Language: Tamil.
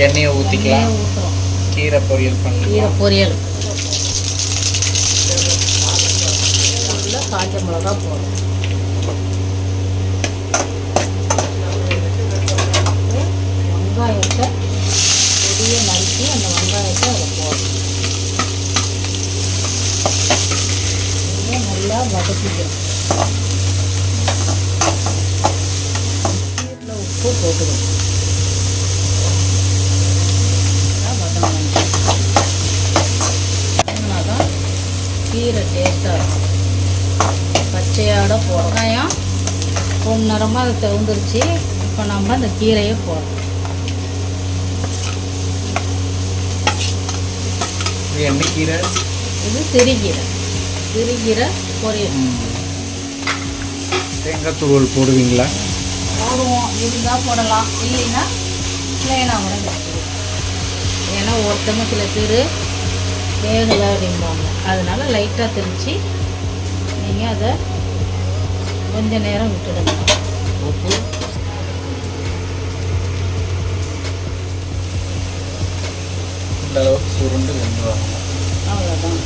எண்ணெயை ஊற்றிக்கலாம். ஊற்றுறோம். கீரை பொரியல் பண்ணலாம். கீரை பொரியல் நல்லா காஞ்ச மிளகா போடும். வெங்காயத்தை பொடியை நறுக்கி அந்த வெங்காயத்தை அதில் போடும். நல்லா வதக்கிக்கணும். கீரையில் உப்பு போட்டுக்கணும். வதங்கினாதான் கீரை டேஸ்ட்டாக இருக்கும். பச்சையோட போடும். வெங்காயம் பொன்னிறமாக அது தகுந்துருச்சு. இப்போ நம்ம அந்த கீரையை போடுறோம். என்ன கீரை? இது சிறுகீரை. சிறுகீரை பொரியல். தேங்காய் துருவல் போடுவீங்களா? போடுவோம். இருந்தால் போடலாம், இல்லைன்னா ப்ளைனாக கூட வச்சுருவோம். ஏன்னா ஒருத்தவங்க சில பேர் வேகலை அப்படிம்பாங்க. அதனால லைட்டாக திரிச்சு நீங்கள் அதை கொஞ்ச நேரம் விட்டுடுங்க. உப்பு இந்த அளவுக்கு சுருண்டு வெந்து வரணும். அவ்வளோதான்.